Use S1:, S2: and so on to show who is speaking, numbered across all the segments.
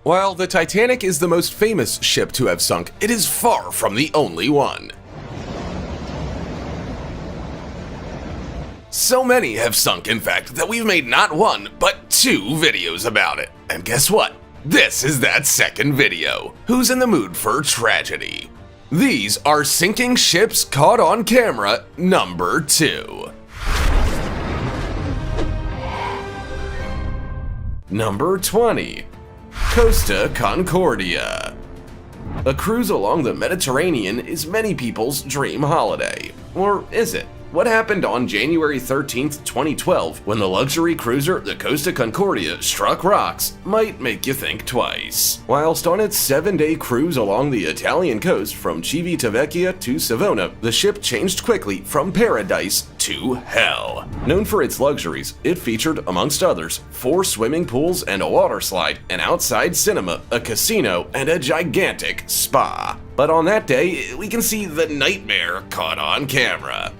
S1: While the Titanic is the most famous ship to have sunk, it is far from the only one. So many have sunk, in fact, that we've made not one, but two videos about it. And guess what? This is that second video. Who's in the mood for tragedy? These are sinking ships caught on camera number 2. Number 20. Costa Concordia. A cruise along the Mediterranean is many people's dream holiday. Or is it? What happened on January 13th, 2012, when the luxury cruiser, the Costa Concordia, struck rocks, might make you think twice. Whilst on its 7-day cruise along the Italian coast from Civitavecchia to Savona, the ship changed quickly from paradise to hell. Known for its luxuries, it featured, amongst others, 4 swimming pools and a water slide, an outside cinema, a casino, and a gigantic spa. But on that day, we can see the nightmare caught on camera.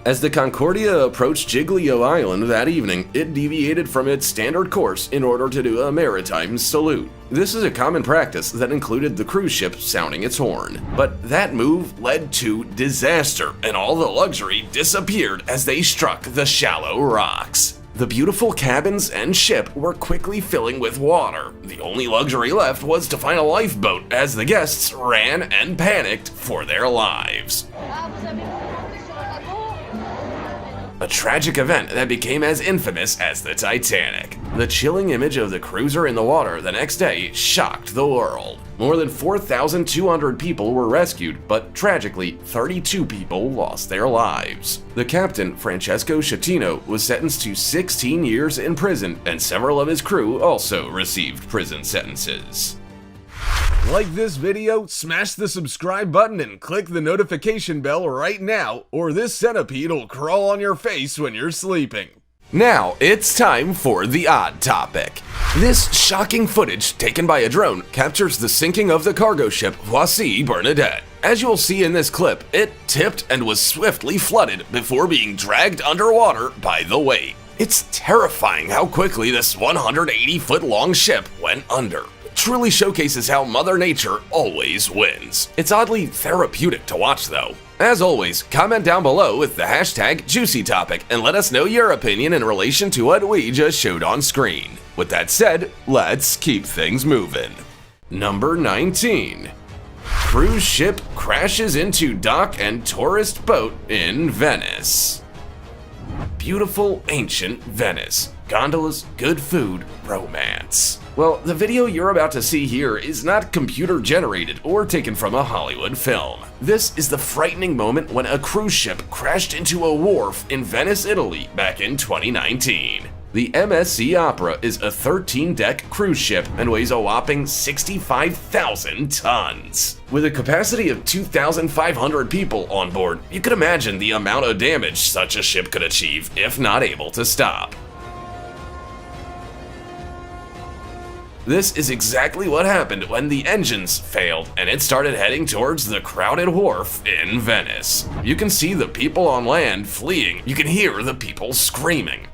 S1: As the Concordia approached Giglio Island that evening, it deviated from its standard course in order to do a maritime salute. This is a common practice that included the cruise ship sounding its horn. But that move led to disaster, and all the luxury disappeared as they struck the shallow rocks. The beautiful cabins and ship were quickly filling with water. The only luxury left was to find a lifeboat as the guests ran and panicked for their lives. A tragic event that became as infamous as the Titanic. The chilling image of the cruiser in the water the next day shocked the world. More than 4,200 people were rescued, but tragically, 32 people lost their lives. The captain, Francesco Schettino, was sentenced to 16 years in prison, and several of his crew also received prison sentences. Like this video, smash the subscribe button and click the notification bell right now, or this centipede will crawl on your face when you're sleeping. Now, it's time for the odd topic. This shocking footage, taken by a drone, captures the sinking of the cargo ship Voici Bernadette. As you'll see in this clip, it tipped and was swiftly flooded before being dragged underwater by the weight. It's terrifying how quickly this 180-foot-long ship went under. Truly showcases how Mother Nature always wins. It's oddly therapeutic to watch though. As always, comment down below with the hashtag JuicyTopic and let us know your opinion in relation to what we just showed on screen. With that said, let's keep things moving. Number 19. Cruise ship crashes into dock and tourist boat in Venice. Beautiful ancient Venice. Gondolas, good food, romance. Well, the video you're about to see here is not computer generated or taken from a Hollywood film. This is the frightening moment when a cruise ship crashed into a wharf in Venice, Italy back in 2019. The MSC Opera is a 13-deck cruise ship and weighs a whopping 65,000 tons. With a capacity of 2,500 people on board, you can imagine the amount of damage such a ship could achieve if not able to stop. This is exactly what happened when the engines failed and it started heading towards the crowded wharf in Venice. You can see the people on land fleeing. You can hear the people screaming.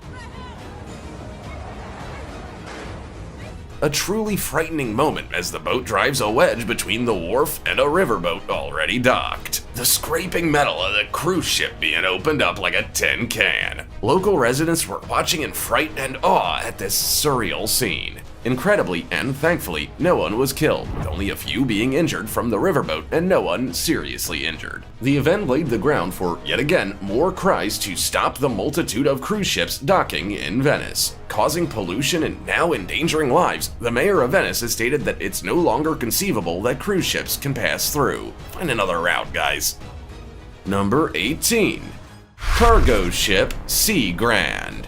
S1: A truly frightening moment as the boat drives a wedge between the wharf and a riverboat already docked. The scraping metal of the cruise ship being opened up like a tin can. Local residents were watching in fright and awe at this surreal scene. Incredibly and thankfully, no one was killed, with only a few being injured from the riverboat and no one seriously injured. The event laid the ground for, yet again, more cries to stop the multitude of cruise ships docking in Venice. Causing pollution and now endangering lives, the mayor of Venice has stated that it's no longer conceivable that cruise ships can pass through. Find another route, guys. Number 18. Cargo ship Sea Grand.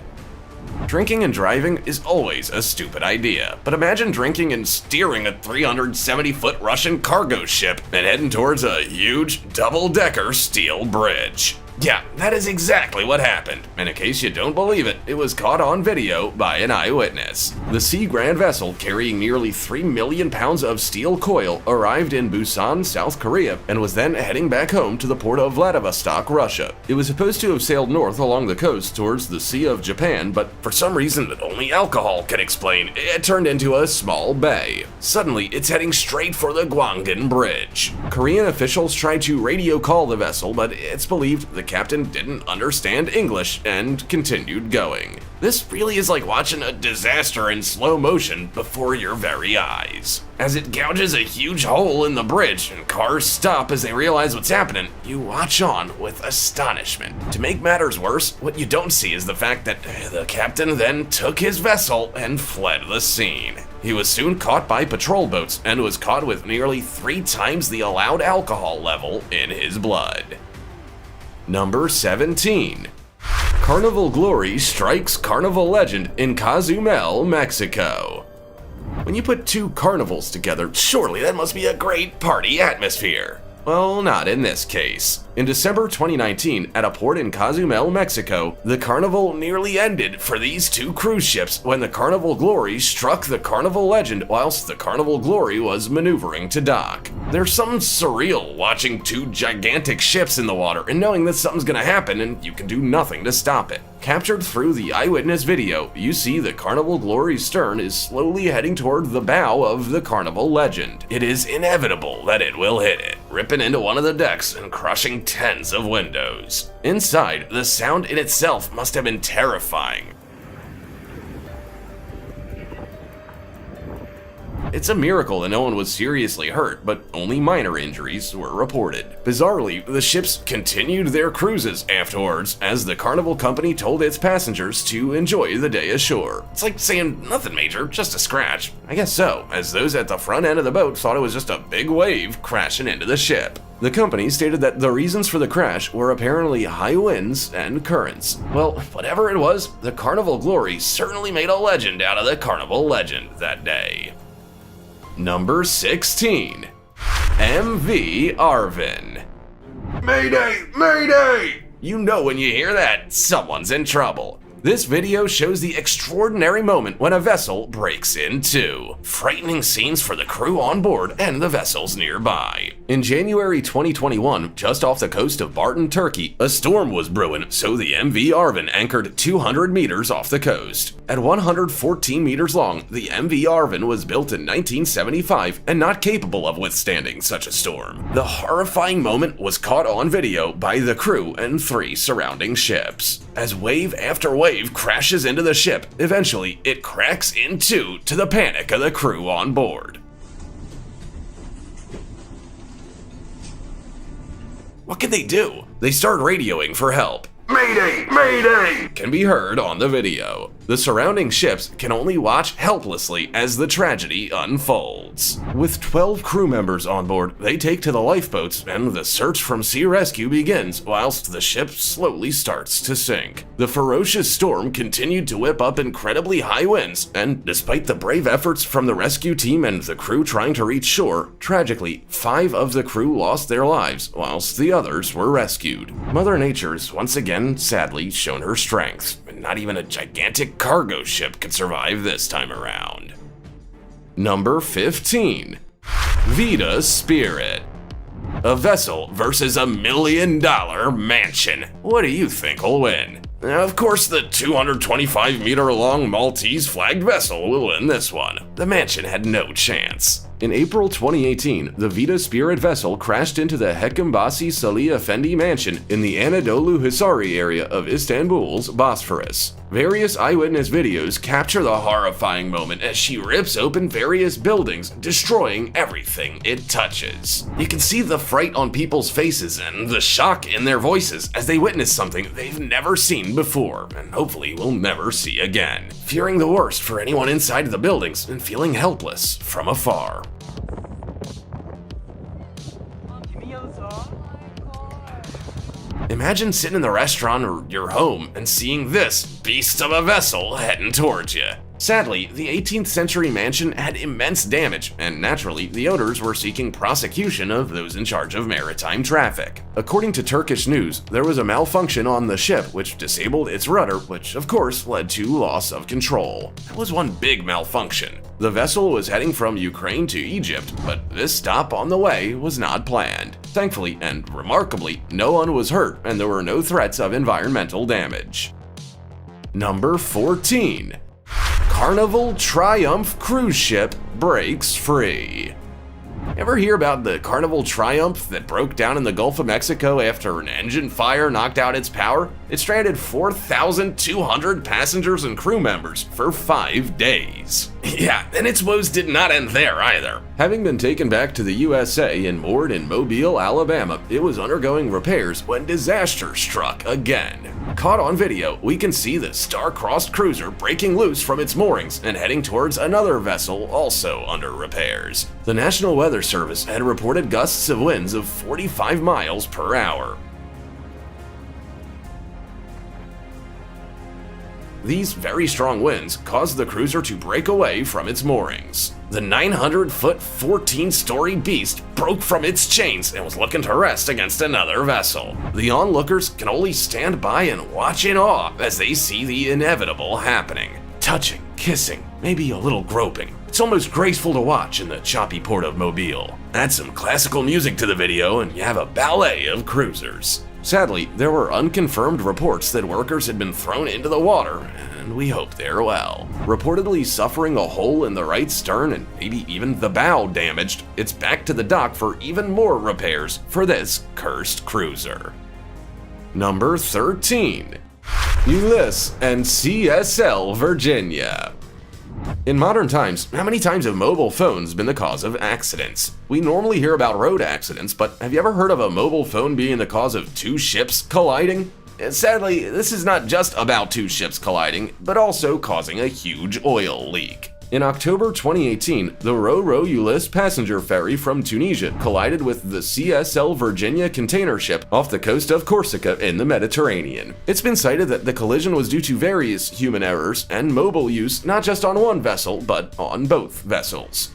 S1: Drinking and driving is always a stupid idea, but imagine drinking and steering a 370-foot Russian cargo ship and heading towards a huge double-decker steel bridge. Yeah, that is exactly what happened. And in case you don't believe it, it was caught on video by an eyewitness. The Sea Grand vessel, carrying nearly 3 million pounds of steel coil, arrived in Busan, South Korea, and was then heading back home to the port of Vladivostok, Russia. It was supposed to have sailed north along the coast towards the Sea of Japan, but for some reason that only alcohol can explain, it turned into a small bay. Suddenly, it's heading straight for the Gwangan Bridge. Korean officials tried to radio call the vessel, but it's believed the captain didn't understand English and continued going. This really is like watching a disaster in slow motion before your very eyes. As it gouges a huge hole in the bridge and cars stop as they realize what's happening, you watch on with astonishment. To make matters worse, what you don't see is the fact that the captain then took his vessel and fled the scene. He was soon caught by patrol boats and was caught with nearly 3 times the allowed alcohol level in his blood. Number 17. Carnival Glory strikes Carnival Legend in Cozumel, Mexico. When you put 2 carnivals together, surely that must be a great party atmosphere. Well, not in this case. In December 2019, at a port in Cozumel, Mexico, the carnival nearly ended for these 2 cruise ships when the Carnival Glory struck the Carnival Legend whilst the Carnival Glory was maneuvering to dock. There's something surreal watching 2 gigantic ships in the water and knowing that something's gonna happen and you can do nothing to stop it. Captured through the eyewitness video, you see the Carnival Glory's stern is slowly heading toward the bow of the Carnival Legend. It is inevitable that it will hit it, ripping into one of the decks and crushing tens of windows. Inside, the sound in itself must have been terrifying. It's a miracle that no one was seriously hurt, but only minor injuries were reported. Bizarrely, the ships continued their cruises afterwards as the Carnival Company told its passengers to enjoy the day ashore. It's like saying nothing major, just a scratch. I guess so, as those at the front end of the boat thought it was just a big wave crashing into the ship. The company stated that the reasons for the crash were apparently high winds and currents. Well, whatever it was, the Carnival Glory certainly made a legend out of the Carnival Legend that day. Number 16. MV Arvin. Mayday! Mayday! You know when you hear that, someone's in trouble. This video shows the extraordinary moment when a vessel breaks in two. Frightening scenes for the crew on board and the vessels nearby. In January 2021, just off the coast of Bartın, Turkey, a storm was brewing, so the MV Arvin anchored 200 meters off the coast. At 114 meters long, the MV Arvin was built in 1975 and not capable of withstanding such a storm. The horrifying moment was caught on video by the crew and 3 surrounding ships. As wave after wave crashes into the ship, eventually it cracks in two to the panic of the crew on board. What can they do? They start radioing for help. Mayday! Mayday! Can be heard on the video. The surrounding ships can only watch helplessly as the tragedy unfolds. With 12 crew members on board, they take to the lifeboats and the search from sea rescue begins whilst the ship slowly starts to sink. The ferocious storm continued to whip up incredibly high winds, and despite the brave efforts from the rescue team and the crew trying to reach shore, tragically, 5 of the crew lost their lives whilst the others were rescued. Mother Nature's once again sadly shown her strength, and not even a gigantic cargo ship could survive this time around. Number 15. Vita Spirit. A vessel versus $1 million mansion. What do you think will win? Of course, the 225-meter-long Maltese flagged vessel will win this one. The mansion had no chance. In April 2018, the Vita Spirit vessel crashed into the Hekimbashi Salih Effendi mansion in the Anadolu Hisari area of Istanbul's Bosphorus. Various eyewitness videos capture the horrifying moment as she rips open various buildings, destroying everything it touches. You can see the fright on people's faces and the shock in their voices as they witness something they've never seen before, and hopefully will never see again. Fearing the worst for anyone inside the buildings and feeling helpless from afar. Imagine sitting in the restaurant or your home and seeing this beast of a vessel heading towards you. Sadly, the 18th century mansion had immense damage, and naturally, the owners were seeking prosecution of those in charge of maritime traffic. According to Turkish news, there was a malfunction on the ship which disabled its rudder, which of course led to loss of control. That was one big malfunction. The vessel was heading from Ukraine to Egypt, but this stop on the way was not planned. Thankfully and remarkably, no one was hurt and there were no threats of environmental damage. Number 14. Carnival Triumph cruise ship breaks free. Ever hear about the Carnival Triumph that broke down in the Gulf of Mexico after an engine fire knocked out its power? It stranded 4,200 passengers and crew members for 5 days. Yeah, and its woes did not end there either. Having been taken back to the USA and moored in Mobile, Alabama, it was undergoing repairs when disaster struck again. Caught on video, we can see the star-crossed cruiser breaking loose from its moorings and heading towards another vessel also under repairs. The National Weather Service had reported gusts of winds of 45 miles per hour. These very strong winds caused the cruiser to break away from its moorings. The 900-foot, 14-story beast broke from its chains and was looking to rest against another vessel. The onlookers can only stand by and watch in awe as they see the inevitable happening. Touching, kissing, maybe a little groping. It's almost graceful to watch in the choppy port of Mobile. Add some classical music to the video and you have a ballet of cruisers. Sadly, there were unconfirmed reports that workers had been thrown into the water, and we hope they're well. Reportedly suffering a hole in the right stern and maybe even the bow damaged, it's back to the dock for even more repairs for this cursed cruiser. Number 13. Ulysses and CSL Virginia. In modern times, how many times have mobile phones been the cause of accidents? We normally hear about road accidents, but have you ever heard of a mobile phone being the cause of 2 ships colliding? Sadly, this is not just about 2 ships colliding, but also causing a huge oil leak. In October 2018, the Ro-Ro Ulysses passenger ferry from Tunisia collided with the CSL Virginia container ship off the coast of Corsica in the Mediterranean. It's been cited that the collision was due to various human errors and mobile use not just on one vessel, but on both vessels.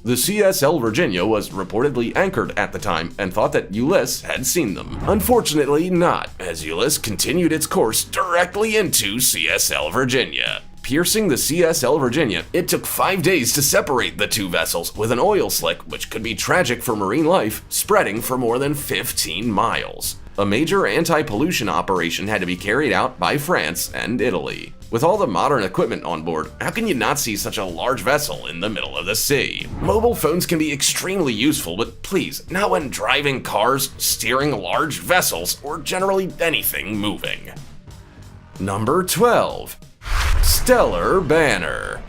S1: The CSL Virginia was reportedly anchored at the time and thought that Ulysses had seen them. Unfortunately not, as Ulysses continued its course directly into CSL Virginia. Piercing the CSL Virginia, it took 5 days to separate the 2 vessels, with an oil slick, which could be tragic for marine life, spreading for more than 15 miles. A major anti-pollution operation had to be carried out by France and Italy. With all the modern equipment on board, how can you not see such a large vessel in the middle of the sea? Mobile phones can be extremely useful, but please, not when driving cars, steering large vessels, or generally anything moving. Number 12. Stellar Banner.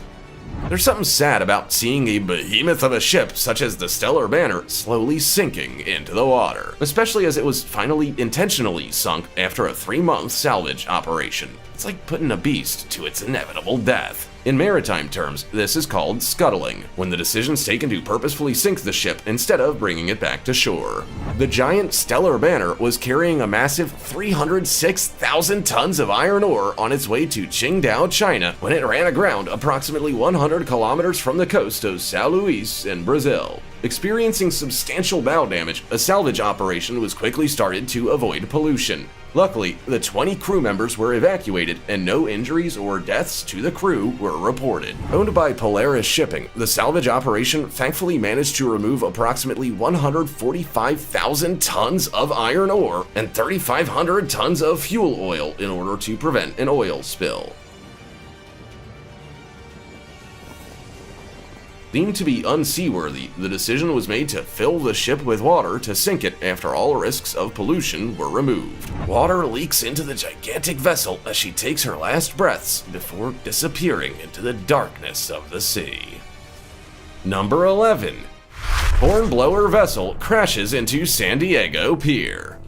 S1: There's something sad about seeing a behemoth of a ship such as the Stellar Banner slowly sinking into the water, especially as it was finally intentionally sunk after a 3-month salvage operation. It's like putting a beast to its inevitable death. In maritime terms, this is called scuttling, when the decision's taken to purposefully sink the ship instead of bringing it back to shore. The giant Stellar Banner was carrying a massive 306,000 tons of iron ore on its way to Qingdao, China, when it ran aground approximately 100 kilometers from the coast of São Luís in Brazil. Experiencing substantial bow damage, a salvage operation was quickly started to avoid pollution. Luckily, the 20 crew members were evacuated and no injuries or deaths to the crew were reported. Owned by Polaris Shipping, the salvage operation thankfully managed to remove approximately 145,000 tons of iron ore and 3,500 tons of fuel oil in order to prevent an oil spill. Deemed to be unseaworthy, the decision was made to fill the ship with water to sink it after all risks of pollution were removed. Water leaks into the gigantic vessel as she takes her last breaths before disappearing into the darkness of the sea. Number 11. Hornblower vessel crashes into San Diego Pier.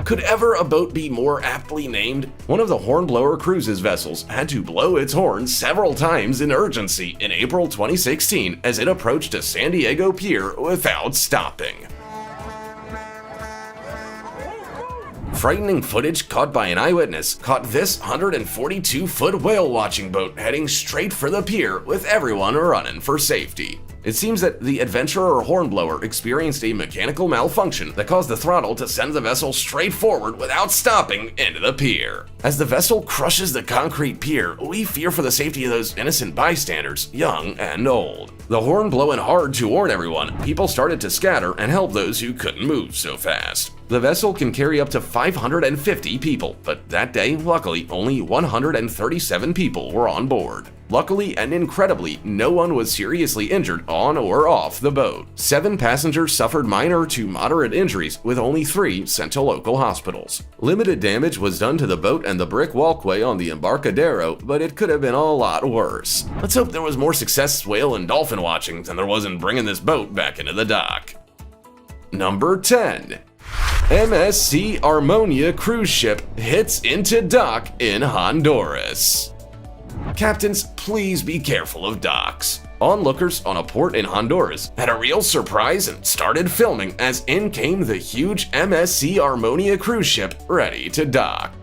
S1: Could ever a boat be more aptly named? One of the Hornblower Cruises vessels had to blow its horn several times in urgency in April 2016 as it approached a San Diego pier without stopping. Frightening footage caught by an eyewitness caught this 142-foot whale-watching boat heading straight for the pier with everyone running for safety. It seems that the Adventurer Hornblower experienced a mechanical malfunction that caused the throttle to send the vessel straight forward without stopping into the pier. As the vessel crushes the concrete pier, we fear for the safety of those innocent bystanders, young and old. The horn blowing hard to warn everyone, people started to scatter and help those who couldn't move so fast. The vessel can carry up to 550 people, but that day, luckily, only 137 people were on board. Luckily and incredibly, no one was seriously injured on or off the boat. 7 passengers suffered minor to moderate injuries, with only 3 sent to local hospitals. Limited damage was done to the boat and the brick walkway on the Embarcadero, but it could have been a lot worse. Let's hope there was more success whale and dolphin watching than there was in bringing this boat back into the dock. Number 10. MSC Armonia cruise ship hits into dock in Honduras. Captains, please be careful of docks. Onlookers on a port in Honduras had a real surprise and started filming as in came the huge MSC Armonia cruise ship ready to dock.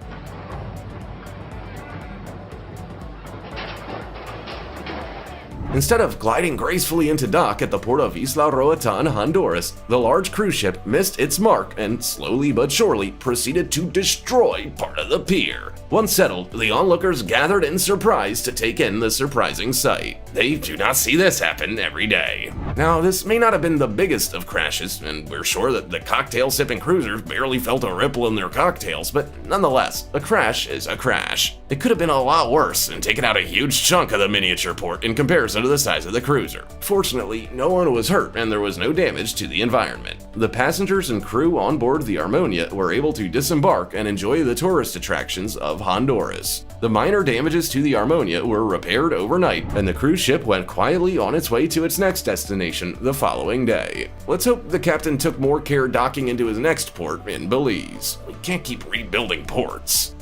S1: Instead of gliding gracefully into dock at the port of Isla Roatan, Honduras, the large cruise ship missed its mark and slowly but surely proceeded to destroy part of the pier. Once settled, the onlookers gathered in surprise to take in the surprising sight. They do not see this happen every day. Now, this may not have been the biggest of crashes, and we're sure that the cocktail-sipping cruisers barely felt a ripple in their cocktails, but nonetheless, a crash is a crash. It could have been a lot worse and taken out a huge chunk of the miniature port in comparison to the size of the cruiser. Fortunately, no one was hurt and there was no damage to the environment. The passengers and crew on board the Armonia were able to disembark and enjoy the tourist attractions of Honduras. The minor damages to the Armonia were repaired overnight, and the cruise ship went quietly on its way to its next destination the following day. Let's hope the captain took more care docking into his next port in Belize. We can't keep rebuilding ports.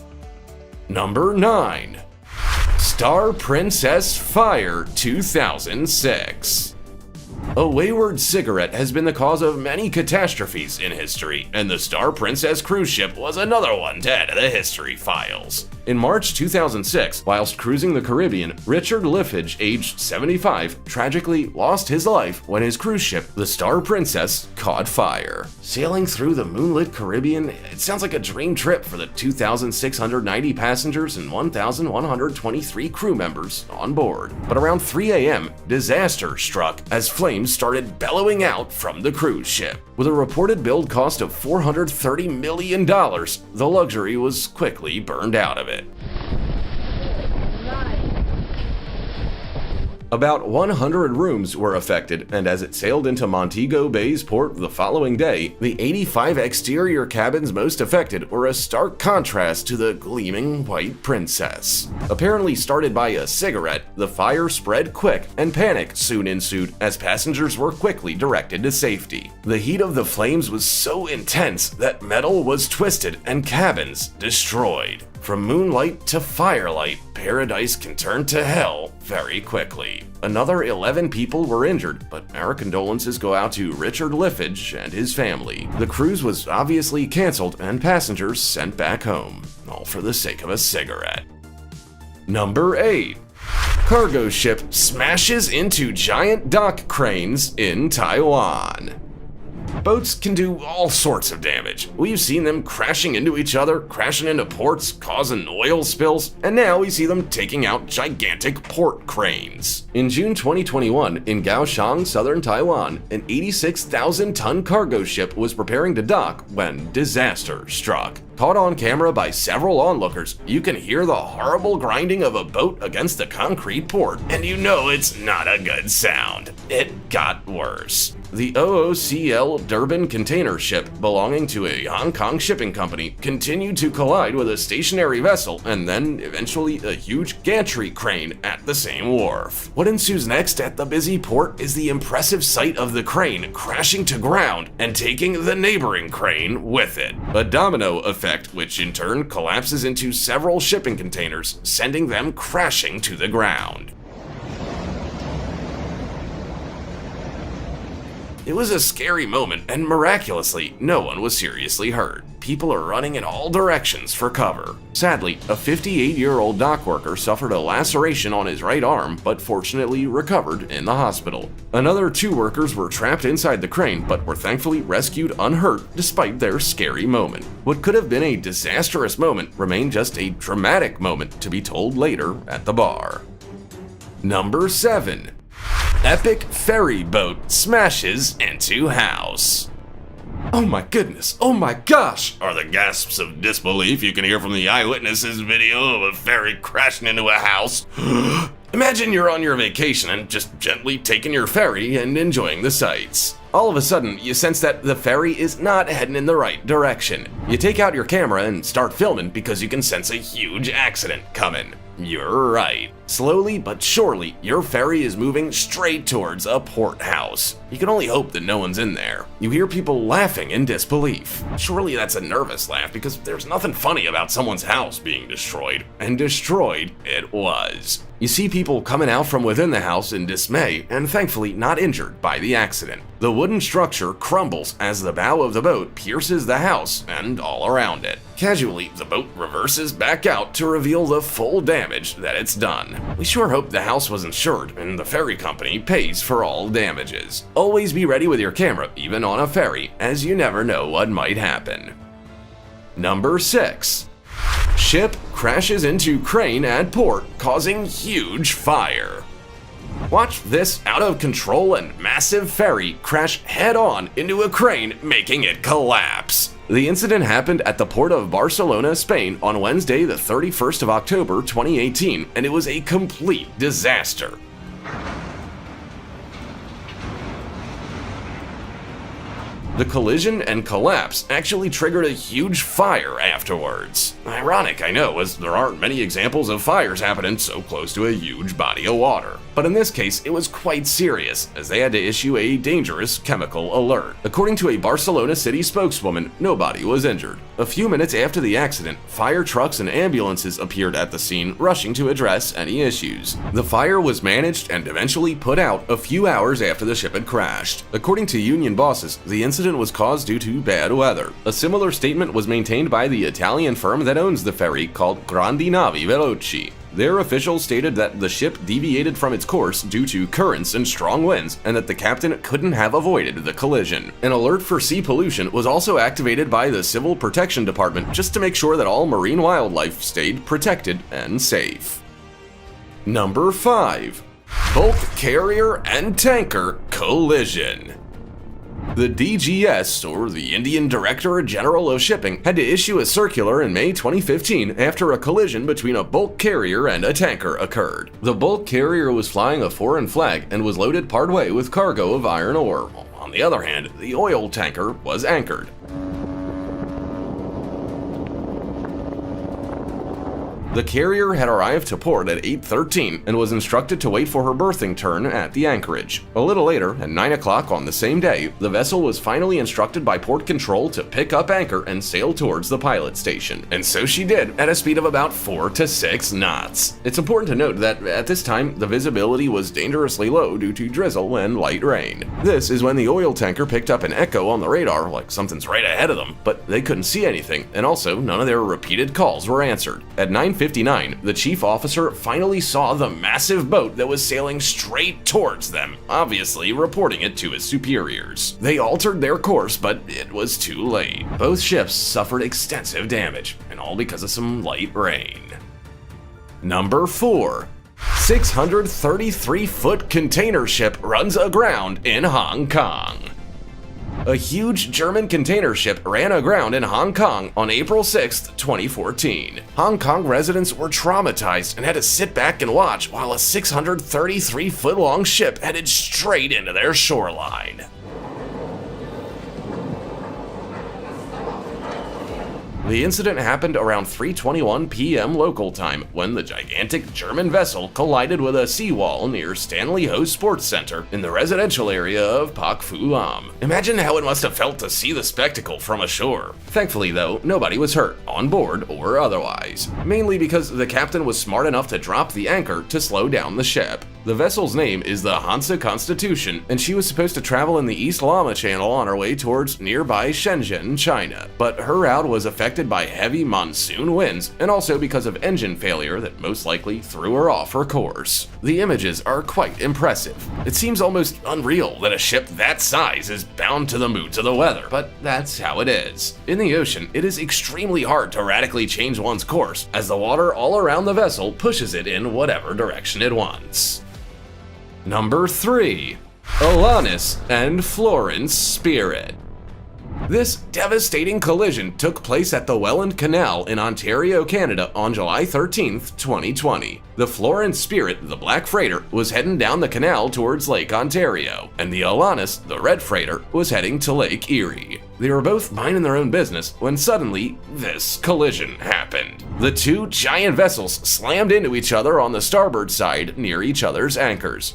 S1: Number 9. Star Princess Fire 2006. A wayward cigarette has been the cause of many catastrophes in history, and the Star Princess cruise ship was another one to add to the history files. In March 2006, whilst cruising the Caribbean, Richard Liffage, aged 75, tragically lost his life when his cruise ship, the Star Princess, caught fire. Sailing through the moonlit Caribbean, it sounds like a dream trip for the 2,690 passengers and 1,123 crew members on board. But around 3 a.m., disaster struck as flames started bellowing out from the cruise ship. With a reported build cost of $430 million, the luxury was quickly burned out of it. About 100 rooms were affected, and as it sailed into Montego Bay's port the following day, the 85 exterior cabins most affected were a stark contrast to the gleaming white princess. Apparently started by a cigarette, the fire spread quick and panic soon ensued as passengers were quickly directed to safety. The heat of the flames was so intense that metal was twisted and cabins destroyed. From moonlight to firelight, paradise can turn to hell very quickly. Another 11 people were injured, but our condolences go out to Richard Liffage and his family. The cruise was obviously canceled and passengers sent back home, all for the sake of a cigarette. Number 8. Cargo ship smashes into giant dock cranes in Taiwan. Boats can do all sorts of damage. We've seen them crashing into each other, crashing into ports, causing oil spills, and now we see them taking out gigantic port cranes. In June 2021, in Kaohsiung, southern Taiwan, an 86,000-ton cargo ship was preparing to dock when disaster struck. Caught on camera by several onlookers, you can hear the horrible grinding of a boat against the concrete port, and you know it's not a good sound. It got worse. The OOCL Durban container ship, belonging to a Hong Kong shipping company, continued to collide with a stationary vessel and then eventually a huge gantry crane at the same wharf. What ensues next at the busy port is the impressive sight of the crane crashing to ground and taking the neighboring crane with it. A domino effect, which in turn collapses into several shipping containers, sending them crashing to the ground. It was a scary moment, and miraculously, no one was seriously hurt. People are running in all directions for cover. Sadly, a 58-year-old dock worker suffered a laceration on his right arm, but fortunately recovered in the hospital. Another 2 workers were trapped inside the crane, but were thankfully rescued unhurt despite their scary moment. What could have been a disastrous moment remained just a dramatic moment to be told later at the bar. Number 7. Epic ferry boat smashes into house. Oh my goodness, oh my gosh, are the gasps of disbelief you can hear from the eyewitnesses video of a ferry crashing into a house. Imagine you're on your vacation and just gently taking your ferry and enjoying the sights. All of a sudden, you sense that the ferry is not heading in the right direction. You take out your camera and start filming because you can sense a huge accident coming. You're right. Slowly but surely, your ferry is moving straight towards a port house. You can only hope that no one's in there. You hear people laughing in disbelief. Surely that's a nervous laugh because there's nothing funny about someone's house being destroyed. And destroyed it was. You see people coming out from within the house in dismay and thankfully not injured by the accident. The wooden structure crumbles as the bow of the boat pierces the house and all around it. Casually, the boat reverses back out to reveal the full damage that it's done. We sure hope the house was insured and the ferry company pays for all damages. Always be ready with your camera, even on a ferry, as you never know what might happen. Number 6. Ship crashes into crane at port, causing huge fire. Watch this out-of-control and massive ferry crash head-on into a crane, making it collapse. The incident happened at the port of Barcelona, Spain on Wednesday, the 31st of October 2018, and it was a complete disaster. The collision and collapse actually triggered a huge fire afterwards. Ironic, I know, as there aren't many examples of fires happening so close to a huge body of water. But in this case, it was quite serious, as they had to issue a dangerous chemical alert. According to a Barcelona city spokeswoman, nobody was injured. A few minutes after the accident, fire trucks and ambulances appeared at the scene, rushing to address any issues. The fire was managed and eventually put out a few hours after the ship had crashed. According to union bosses, the incident was caused due to bad weather. A similar statement was maintained by the Italian firm that owns the ferry called Grandi Navi Veloci. Their officials stated that the ship deviated from its course due to currents and strong winds, and that the captain couldn't have avoided the collision. An alert for sea pollution was also activated by the Civil Protection Department just to make sure that all marine wildlife stayed protected and safe. Number 5. Bulk carrier and tanker collision. The DGS, or the Indian Director General of Shipping, had to issue a circular in May 2015 after a collision between a bulk carrier and a tanker occurred. The bulk carrier was flying a foreign flag and was loaded partway with cargo of iron ore. On the other hand, the oil tanker was anchored. The carrier had arrived to port at 8:13 and was instructed to wait for her berthing turn at the anchorage. A little later, at 9 o'clock on the same day, the vessel was finally instructed by port control to pick up anchor and sail towards the pilot station. And so she did, at a speed of about 4 to 6 knots. It's important to note that at this time, the visibility was dangerously low due to drizzle and light rain. This is when the oil tanker picked up an echo on the radar, like something's right ahead of them, but they couldn't see anything, and also none of their repeated calls were answered. At 9:59, the chief officer finally saw the massive boat that was sailing straight towards them, obviously reporting it to his superiors. They altered their course, but it was too late. Both ships suffered extensive damage, and all because of some light rain. Number 4. 633-foot container ship runs aground in Hong Kong. A huge German container ship ran aground in Hong Kong on April 6, 2014. Hong Kong residents were traumatized and had to sit back and watch while a 633-foot-long ship headed straight into their shoreline. The incident happened around 3:21 p.m. local time when the gigantic German vessel collided with a seawall near Stanley Ho Sports Center in the residential area of Pak Fu Lam. Imagine how it must have felt to see the spectacle from ashore. Thankfully though, nobody was hurt, on board or otherwise, mainly because the captain was smart enough to drop the anchor to slow down the ship. The vessel's name is the Hansa Constitution, and she was supposed to travel in the East Lama Channel on her way towards nearby Shenzhen, China. But her route was affected by heavy monsoon winds, and also because of engine failure that most likely threw her off her course. The images are quite impressive. It seems almost unreal that a ship that size is bound to the moods of the weather, but that's how it is. In the ocean, it is extremely hard to radically change one's course, as the water all around the vessel pushes it in whatever direction it wants. Number 3. Alanis and Florence Spirit. This devastating collision took place at the Welland Canal in Ontario, Canada on July 13, 2020. The Florence Spirit, the black freighter, was heading down the canal towards Lake Ontario, and the Alanis, the red freighter, was heading to Lake Erie. They were both minding their own business when suddenly this collision happened. The two giant vessels slammed into each other on the starboard side near each other's anchors.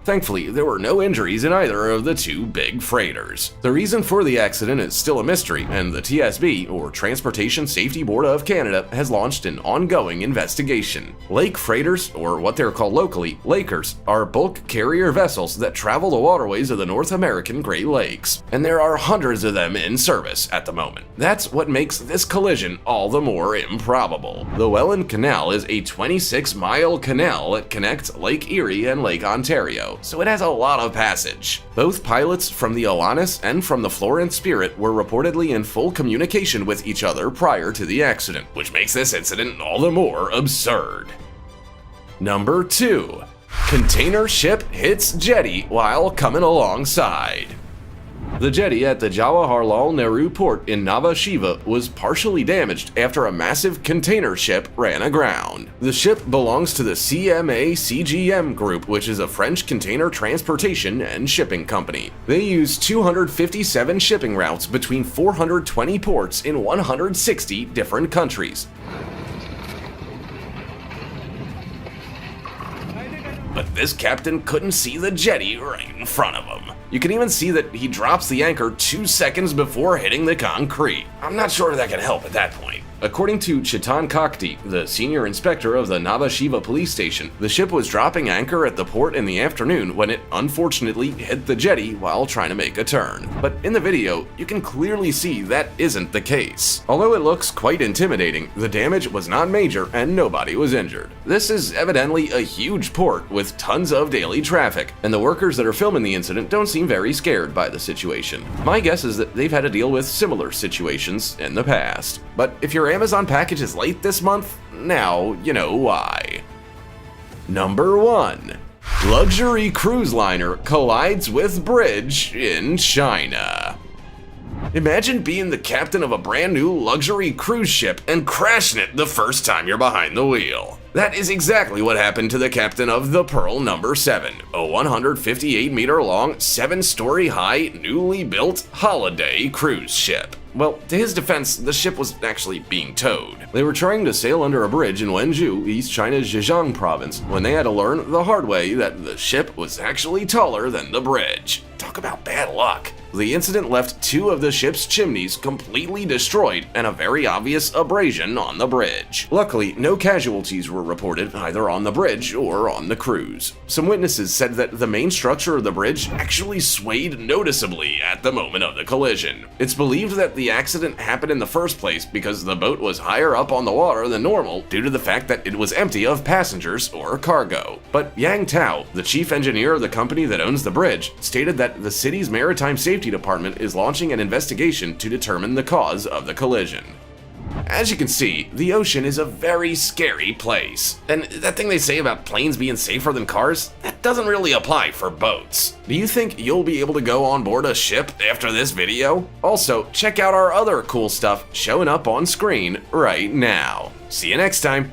S1: Thankfully, there were no injuries in either of the two big freighters. The reason for the accident is still a mystery, and the TSB, or Transportation Safety Board of Canada, has launched an ongoing investigation. Lake freighters, or what they're called locally, Lakers, are bulk carrier vessels that travel the waterways of the North American Great Lakes, and there are hundreds of them in service at the moment. That's what makes this collision all the more improbable. The Welland Canal is a 26-mile canal that connects Lake Erie and Lake Ontario, so it has a lot of passage. Both pilots from the Alanis and from the Florence Spirit were reportedly in full communication with each other prior to the accident, which makes this incident all the more absurd. Number 2. Container ship hits jetty while coming alongside. The jetty at the Jawaharlal Nehru port in Nhava Sheva was partially damaged after a massive container ship ran aground. The ship belongs to the CMA-CGM Group, which is a French container transportation and shipping company. They use 257 shipping routes between 420 ports in 160 different countries. But this captain couldn't see the jetty right in front of him. You can even see that he drops the anchor 2 seconds before hitting the concrete. I'm not sure if that can help at that point. According to Chetan Kakti, the senior inspector of the Nhava Sheva police station, the ship was dropping anchor at the port in the afternoon when it unfortunately hit the jetty while trying to make a turn. But in the video, you can clearly see that isn't the case. Although it looks quite intimidating, the damage was not major and nobody was injured. This is evidently a huge port with tons of daily traffic, and the workers that are filming the incident don't seem very scared by the situation. My guess is that they've had to deal with similar situations in the past. But if your Amazon package is late this month, now you know why. Number 1. Luxury cruise liner collides with bridge in China. Imagine being the captain of a brand new luxury cruise ship and crashing it the first time you're behind the wheel. That is exactly what happened to the captain of the Pearl No. 7, a 158-meter-long, 7-story-high, newly built holiday cruise ship. Well, to his defense, the ship was actually being towed. They were trying to sail under a bridge in Wenzhou, East China's Zhejiang province, when they had to learn the hard way that the ship was actually taller than the bridge. Talk about bad luck. The incident left 2 of the ship's chimneys completely destroyed and a very obvious abrasion on the bridge. Luckily, no casualties were reported either on the bridge or on the cruise. Some witnesses said that the main structure of the bridge actually swayed noticeably at the moment of the collision. It's believed that the accident happened in the first place because the boat was higher up on the water than normal due to the fact that it was empty of passengers or cargo. But Yang Tao, the chief engineer of the company that owns the bridge, stated that the city's maritime safety department is launching an investigation to determine the cause of the collision. As you can see, the ocean is a very scary place. And that thing they say about planes being safer than cars, that doesn't really apply for boats. Do you think you'll be able to go on board a ship after this video? Also, check out our other cool stuff showing up on screen right now. See you next time.